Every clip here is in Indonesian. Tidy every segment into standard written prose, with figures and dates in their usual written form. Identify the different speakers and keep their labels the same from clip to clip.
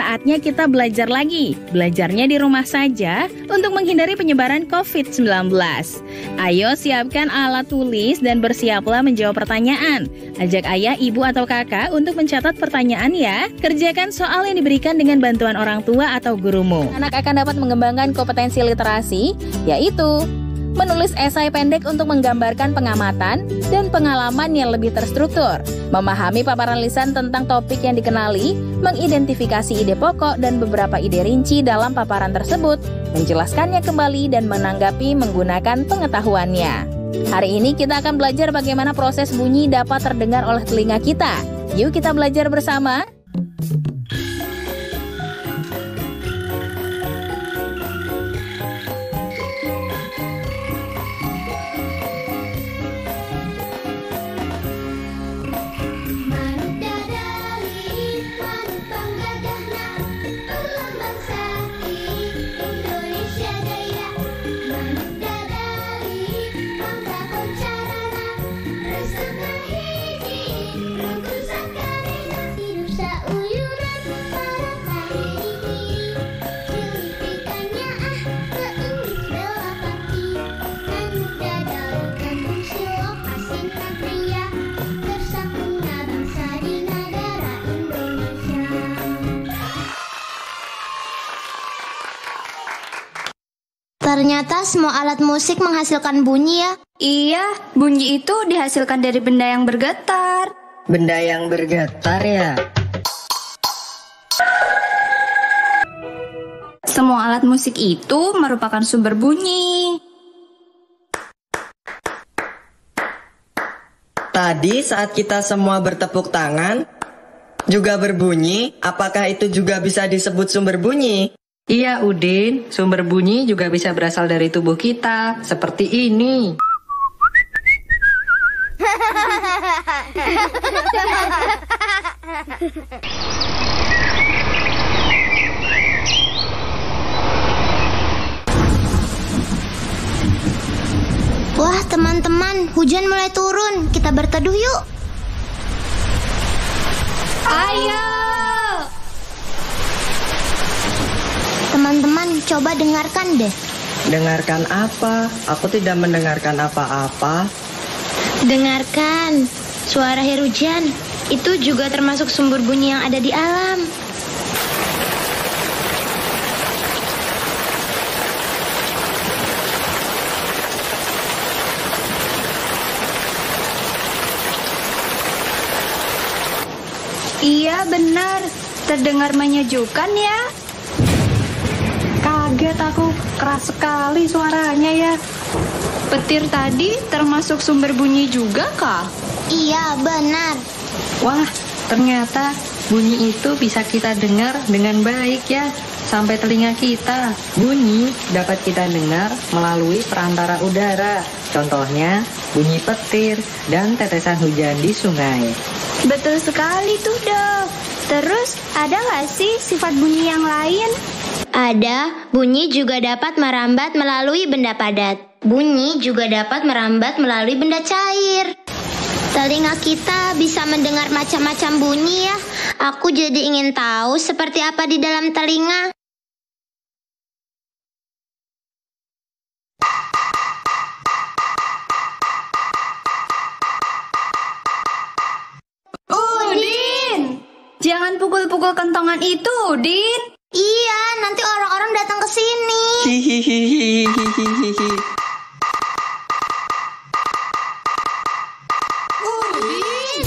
Speaker 1: saatnya kita belajar lagi. Belajarnya di rumah saja untuk menghindari penyebaran COVID-19. Ayo siapkan alat tulis dan bersiaplah menjawab pertanyaan. Ajak ayah, ibu, atau kakak untuk mencatat pertanyaan ya. Kerjakan soal yang diberikan dengan bantuan orang tua atau gurumu. Anak akan dapat mengembangkan kompetensi literasi, yaitu menulis esai pendek untuk menggambarkan pengamatan dan pengalaman yang lebih terstruktur, memahami paparan lisan tentang topik yang dikenali, mengidentifikasi ide pokok dan beberapa ide rinci dalam paparan tersebut, menjelaskannya kembali dan menanggapi menggunakan pengetahuannya. Hari ini kita akan belajar bagaimana proses bunyi dapat terdengar oleh telinga kita. Yuk kita belajar bersama.
Speaker 2: Ternyata semua alat musik menghasilkan bunyi ya?
Speaker 3: Iya, bunyi itu dihasilkan dari benda yang bergetar.
Speaker 4: Benda yang bergetar ya?
Speaker 3: Semua alat musik itu merupakan sumber bunyi.
Speaker 4: Tadi saat kita semua bertepuk tangan, juga berbunyi, apakah itu juga bisa disebut sumber bunyi?
Speaker 5: Iya Udin, sumber bunyi juga bisa berasal dari tubuh kita, seperti ini.
Speaker 2: Wah teman-teman, hujan mulai turun. Kita berteduh yuk.
Speaker 3: Ayo!
Speaker 2: Teman-teman, coba dengarkan deh.
Speaker 4: Dengarkan apa? Aku tidak mendengarkan apa-apa.
Speaker 2: Dengarkan, suara air hujan. Itu juga termasuk sumber bunyi yang ada di alam.
Speaker 3: Iya benar, terdengar menyejukkan ya.
Speaker 5: Kaget aku, keras sekali suaranya ya.
Speaker 3: Petir tadi termasuk sumber bunyi juga kah?
Speaker 2: Iya benar.
Speaker 5: Wah, ternyata bunyi itu bisa kita dengar dengan baik ya, sampai telinga kita. Bunyi dapat kita dengar melalui perantara udara. Contohnya, bunyi petir dan tetesan hujan di sungai.
Speaker 3: Betul sekali tuh dok. Terus ada nggak sih sifat bunyi yang lain?
Speaker 2: Ada, bunyi juga dapat merambat melalui benda padat. Bunyi juga dapat merambat melalui benda cair. Telinga kita bisa mendengar macam-macam bunyi ya. Aku jadi ingin tahu seperti apa di dalam telinga.
Speaker 3: Udin! Jangan pukul-pukul kentongan itu, Udin.
Speaker 2: Iya, nanti orang-orang datang ke sini.
Speaker 4: Hihihihihihihi.
Speaker 3: Udin!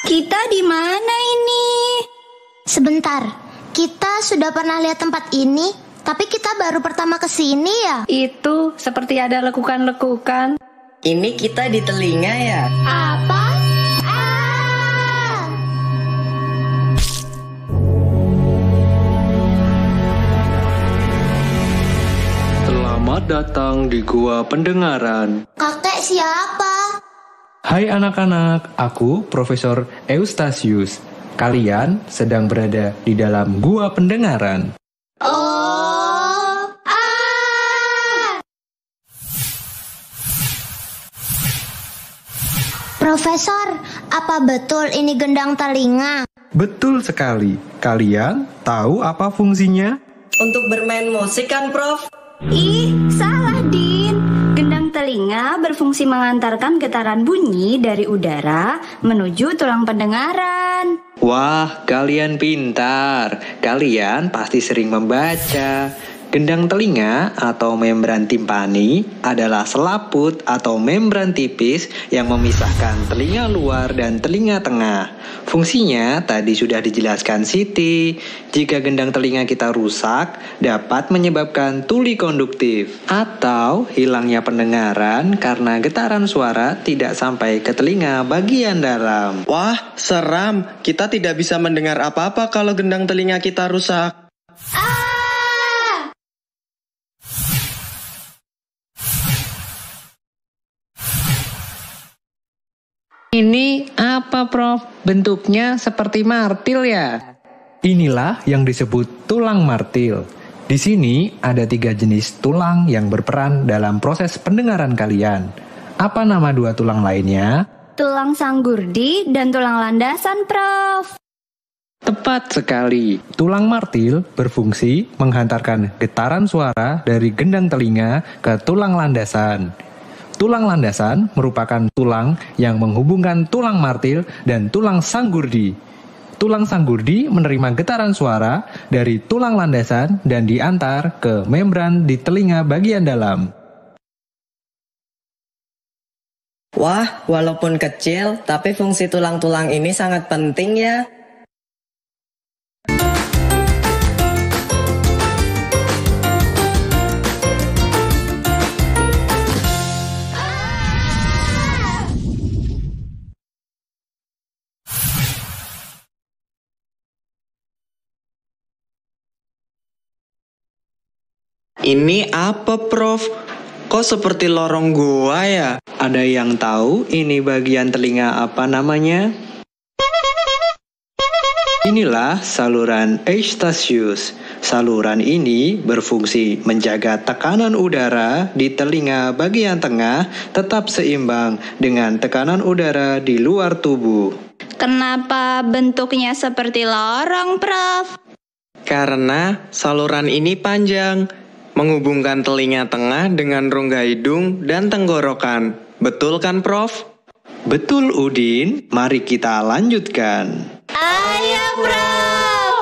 Speaker 3: Kita di mana ini?
Speaker 2: Sebentar, kita sudah pernah lihat tempat ini, tapi kita baru pertama ke sini ya.
Speaker 5: Itu seperti ada lekukan-lekukan.
Speaker 4: Ini kita di telinga ya?
Speaker 2: Apa? Ah!
Speaker 6: Selamat datang di Gua Pendengaran.
Speaker 2: Kakek siapa?
Speaker 6: Hai anak-anak, aku Profesor Eustasius. Kalian sedang berada di dalam Gua Pendengaran.
Speaker 2: Oh, ah! Profesor, apa betul ini gendang telinga?
Speaker 6: Betul sekali. Kalian tahu apa fungsinya?
Speaker 4: Untuk bermain musik kan, Prof?
Speaker 3: Ih, salah, Din. Gendang telinga berfungsi mengantarkan getaran bunyi dari udara menuju tulang pendengaran.
Speaker 6: Wah, kalian pintar. Kalian pasti sering membaca. Gendang telinga atau membran timpani adalah selaput atau membran tipis yang memisahkan telinga luar dan telinga tengah. Fungsinya tadi sudah dijelaskan Siti. Jika gendang telinga kita rusak, dapat menyebabkan tuli konduktif atau hilangnya pendengaran karena getaran suara tidak sampai ke telinga bagian dalam.
Speaker 4: Wah, seram. Kita tidak bisa mendengar apa-apa kalau gendang telinga kita rusak.
Speaker 6: Ini apa, Prof? Bentuknya seperti martil ya? Inilah yang disebut tulang martil. Di sini ada 3 jenis tulang yang berperan dalam proses pendengaran kalian. Apa nama 2 tulang lainnya?
Speaker 3: Tulang sanggurdi dan tulang landasan, Prof.
Speaker 6: Tepat sekali. Tulang martil berfungsi menghantarkan getaran suara dari gendang telinga ke tulang landasan. Tulang landasan merupakan tulang yang menghubungkan tulang martil dan tulang sanggurdi. Tulang sanggurdi menerima getaran suara dari tulang landasan dan diantar ke membran di telinga bagian dalam.
Speaker 4: Wah, walaupun kecil, tapi fungsi tulang-tulang ini sangat penting ya. Ini apa, Prof? Kok seperti lorong gua ya?
Speaker 6: Ada yang tahu ini bagian telinga apa namanya? Inilah saluran Eustachius. Saluran ini berfungsi menjaga tekanan udara di telinga bagian tengah tetap seimbang dengan tekanan udara di luar tubuh.
Speaker 3: Kenapa bentuknya seperti lorong, Prof?
Speaker 7: Karena saluran ini panjang, menghubungkan telinga tengah dengan rongga hidung dan tenggorokan. Betul kan, Prof?
Speaker 6: Betul, Udin. Mari kita lanjutkan.
Speaker 3: Ayo, Prof!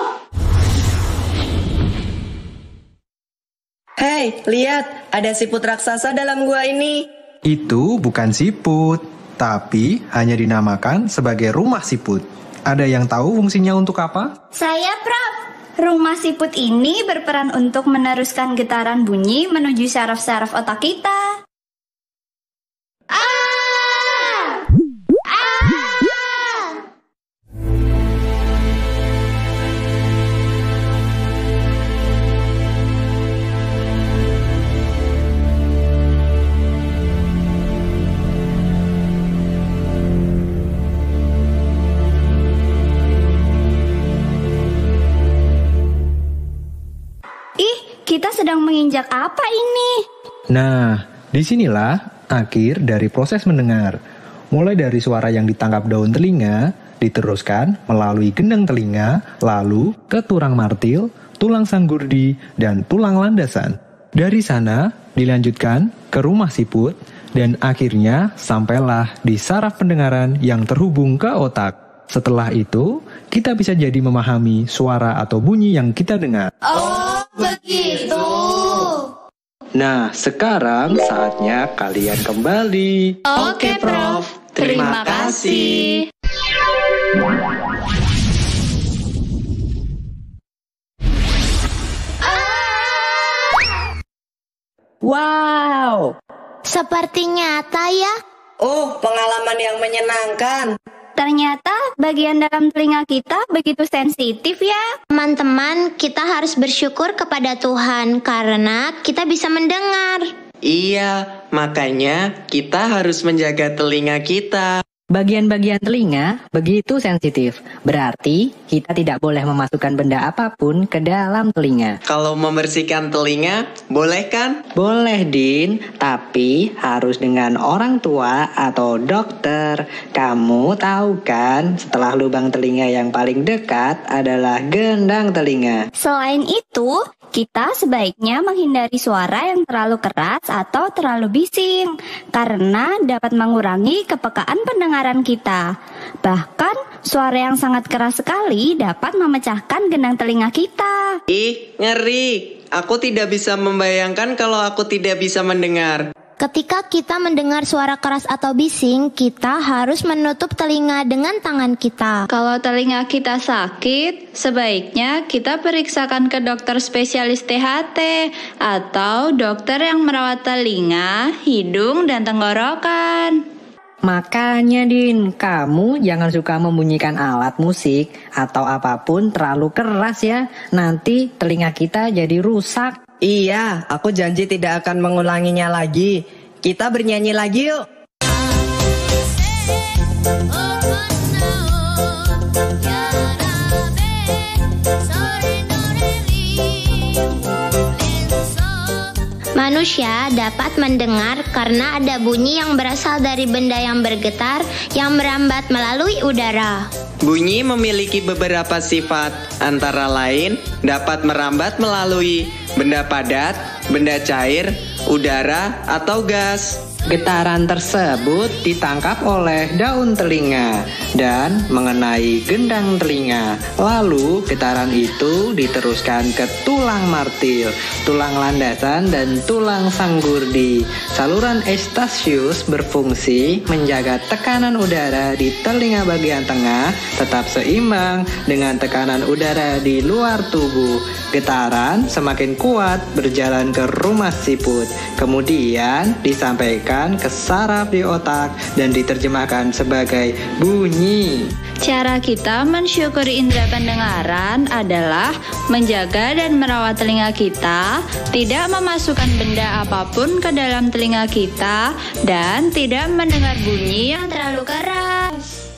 Speaker 4: Hei, lihat, ada siput raksasa dalam gua ini.
Speaker 6: Itu bukan siput, tapi hanya dinamakan sebagai rumah siput. Ada yang tahu fungsinya untuk apa?
Speaker 3: Saya, Prof. Rumah siput ini berperan untuk meneruskan getaran bunyi menuju saraf-saraf otak kita. Kita sedang menginjak apa ini?
Speaker 6: Nah, disinilah akhir dari proses mendengar. Mulai dari suara yang ditangkap daun telinga, diteruskan melalui gendang telinga, lalu ke tulang martil, tulang sanggurdi, dan tulang landasan. Dari sana, dilanjutkan ke rumah siput, dan akhirnya sampailah di saraf pendengaran yang terhubung ke otak. Setelah itu, kita bisa jadi memahami suara atau bunyi yang kita dengar.
Speaker 3: Oh, begitu.
Speaker 6: Nah, sekarang saatnya kalian kembali.
Speaker 3: Oke, Prof. Terima kasih.
Speaker 4: Wow!
Speaker 2: Seperti nyata ya.
Speaker 4: Oh, pengalaman yang menyenangkan.
Speaker 3: Ternyata bagian dalam telinga kita begitu sensitif ya.
Speaker 2: Teman-teman, kita harus bersyukur kepada Tuhan karena kita bisa mendengar.
Speaker 7: Iya, makanya kita harus menjaga telinga kita.
Speaker 5: Bagian-bagian telinga begitu sensitif, berarti kita tidak boleh memasukkan benda apapun ke dalam telinga.
Speaker 7: Kalau membersihkan telinga, boleh kan?
Speaker 6: Boleh, Din, tapi harus dengan orang tua atau dokter. Kamu tahu kan, setelah lubang telinga yang paling dekat adalah gendang telinga.
Speaker 3: Selain itu, kita sebaiknya menghindari suara yang terlalu keras atau terlalu bising, karena dapat mengurangi kepekaan pendengaran kita. Bahkan, suara yang sangat keras sekali dapat memecahkan gendang telinga kita.
Speaker 7: Ih, ngeri. Aku tidak bisa membayangkan kalau aku tidak bisa mendengar.
Speaker 2: Ketika kita mendengar suara keras atau bising, kita harus menutup telinga dengan tangan kita.
Speaker 3: Kalau telinga kita sakit, sebaiknya kita periksakan ke dokter spesialis THT atau dokter yang merawat telinga, hidung, dan tenggorokan.
Speaker 5: Makanya Din, kamu jangan suka membunyikan alat musik atau apapun terlalu keras ya. Nanti telinga kita jadi rusak.
Speaker 4: Iya, aku janji tidak akan mengulanginya lagi. Kita bernyanyi lagi yuk.
Speaker 2: Manusia dapat mendengar karena ada bunyi yang berasal dari benda yang bergetar yang merambat melalui udara.
Speaker 7: Bunyi memiliki beberapa sifat, antara lain dapat merambat melalui benda padat, benda cair, udara, atau gas.
Speaker 6: Getaran tersebut ditangkap oleh daun telinga dan mengenai gendang telinga. Lalu getaran itu diteruskan ke tulang martil, tulang landasan, dan tulang sanggurdi. Saluran Eustachius berfungsi menjaga tekanan udara di telinga bagian tengah tetap seimbang dengan tekanan udara di luar tubuh. Getaran semakin kuat berjalan ke rumah siput, kemudian disampaikan ke saraf di otak dan diterjemahkan sebagai bunyi.
Speaker 3: Cara kita mensyukuri indera pendengaran adalah menjaga dan merawat telinga kita, tidak memasukkan benda apapun ke dalam telinga kita, dan tidak mendengar bunyi yang terlalu keras.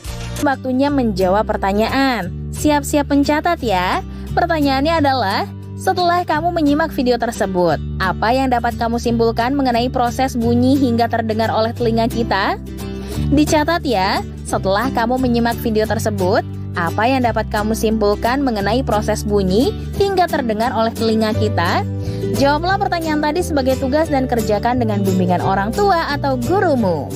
Speaker 1: Waktunya menjawab pertanyaan. Siap-siap mencatat ya. Pertanyaannya adalah, setelah kamu menyimak video tersebut, apa yang dapat kamu simpulkan mengenai proses bunyi hingga terdengar oleh telinga kita? Dicatat ya, setelah kamu menyimak video tersebut, apa yang dapat kamu simpulkan mengenai proses bunyi hingga terdengar oleh telinga kita? Jawablah pertanyaan tadi sebagai tugas dan kerjakan dengan bimbingan orang tua atau gurumu.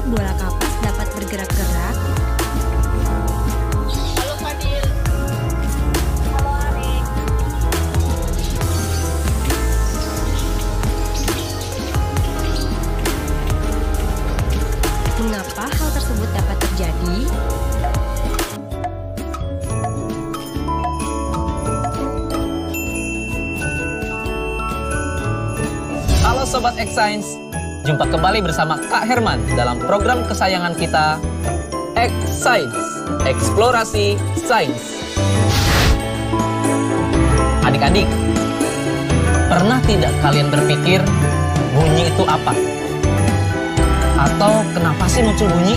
Speaker 1: Bola kapas dapat bergerak-gerak.
Speaker 8: Halo Fadil. Halo Arik.
Speaker 1: Mengapa hal tersebut dapat terjadi?
Speaker 9: Halo Sobat X-Science. Jumpa kembali bersama Kak Herman dalam program kesayangan kita, X-Science, Eksplorasi Sains. Adik-adik, pernah tidak kalian berpikir bunyi itu apa? Atau kenapa sih muncul bunyi?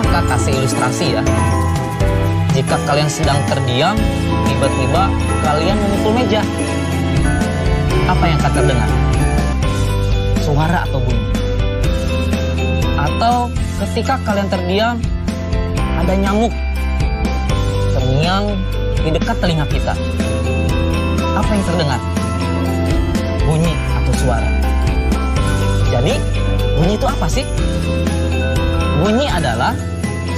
Speaker 9: Kakak kasih ilustrasi ya. Jika kalian sedang terdiam, tiba-tiba kalian memukul meja. Apa yang akan terdengar? Suara atau bunyi? Atau ketika kalian terdiam, ada nyamuk terngiang di dekat telinga kita. Apa yang terdengar? Bunyi atau suara? Jadi, bunyi itu apa sih? Bunyi adalah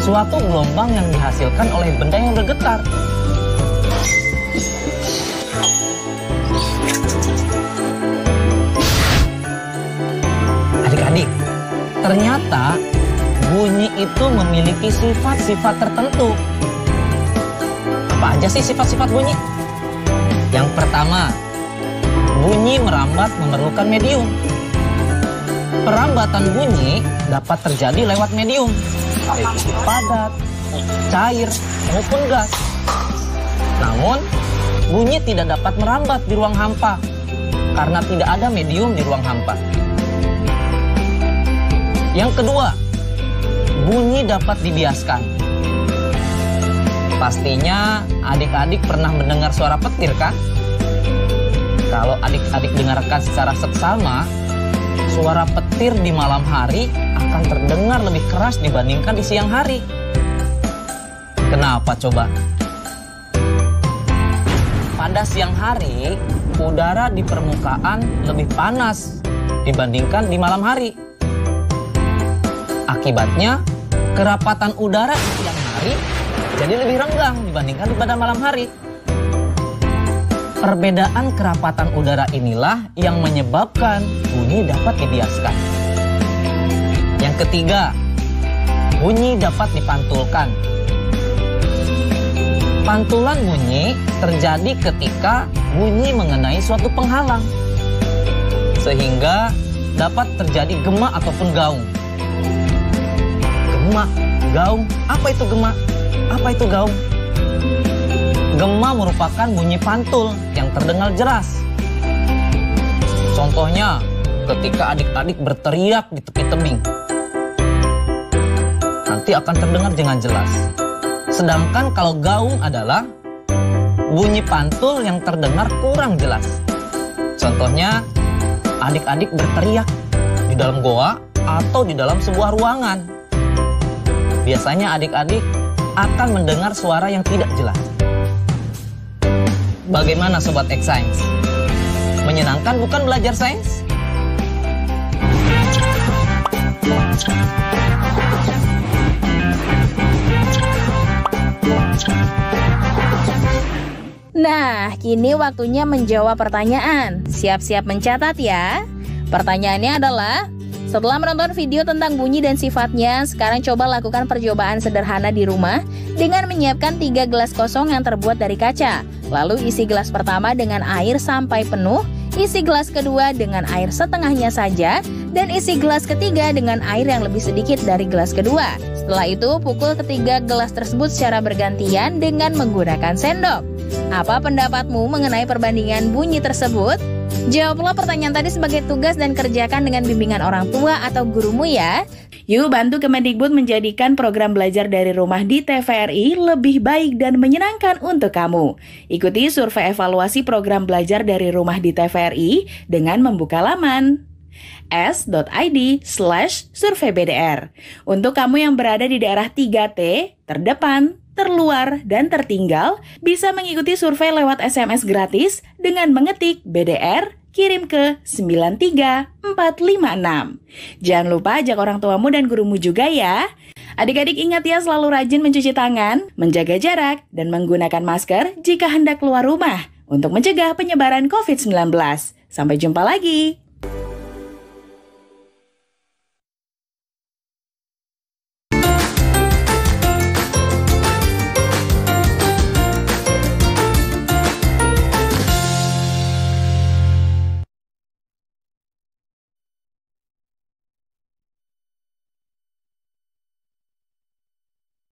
Speaker 9: suatu gelombang yang dihasilkan oleh benda yang bergetar. Adik-adik, ternyata bunyi itu memiliki sifat-sifat tertentu. Apa aja sih sifat-sifat bunyi? Yang pertama, bunyi merambat memerlukan medium. Perambatan bunyi dapat terjadi lewat medium, yaitu padat, cair, maupun gas. Namun, bunyi tidak dapat merambat di ruang hampa karena tidak ada medium di ruang hampa. Yang kedua, bunyi dapat dibiaskan. Pastinya adik-adik pernah mendengar suara petir, kan? Kalau adik-adik dengarkan secara seksama, suara petir di malam hari akan terdengar lebih keras dibandingkan di siang hari. Kenapa coba? Pada siang hari, udara di permukaan lebih panas dibandingkan di malam hari. Akibatnya, kerapatan udara di siang hari jadi lebih renggang dibandingkan pada malam hari. Perbedaan kerapatan udara inilah yang menyebabkan bunyi dapat dibiaskan. Yang ketiga, bunyi dapat dipantulkan. Pantulan bunyi terjadi ketika bunyi mengenai suatu penghalang, sehingga dapat terjadi gema ataupun gaung. Gema, gaung, apa itu gema? Apa itu gaung? Gema merupakan bunyi pantul yang terdengar jelas. Contohnya, ketika adik-adik berteriak di tepi tebing, nanti akan terdengar dengan jelas. Sedangkan kalau gaung adalah bunyi pantul yang terdengar kurang jelas. Contohnya, adik-adik berteriak di dalam goa atau di dalam sebuah ruangan. Biasanya adik-adik akan mendengar suara yang tidak jelas. Bagaimana Sobat X-Science? Menyenangkan bukan belajar sains?
Speaker 1: Nah, kini waktunya menjawab pertanyaan. Siap-siap mencatat ya. Pertanyaannya adalah, setelah menonton video tentang bunyi dan sifatnya, sekarang coba lakukan percobaan sederhana di rumah dengan menyiapkan 3 gelas kosong yang terbuat dari kaca. Lalu isi gelas pertama dengan air sampai penuh, isi gelas kedua dengan air setengahnya saja, dan isi gelas ketiga dengan air yang lebih sedikit dari gelas kedua. Setelah itu, pukul ketiga gelas tersebut secara bergantian dengan menggunakan sendok. Apa pendapatmu mengenai perbandingan bunyi tersebut? Jawablah pertanyaan tadi sebagai tugas dan kerjakan dengan bimbingan orang tua atau gurumu ya. Yuk bantu Kemendikbud menjadikan program belajar dari rumah di TVRI lebih baik dan menyenangkan untuk kamu. Ikuti survei evaluasi program belajar dari rumah di TVRI dengan membuka laman s.id/surveybdr. Untuk kamu yang berada di daerah 3T, terdepan, terluar, dan tertinggal, bisa mengikuti survei lewat SMS gratis dengan mengetik BDR, kirim ke 93456. Jangan lupa ajak orang tuamu dan gurumu juga ya. Adik-adik ingat ya, selalu rajin mencuci tangan, menjaga jarak, dan menggunakan masker jika hendak keluar rumah untuk mencegah penyebaran COVID-19. Sampai jumpa lagi.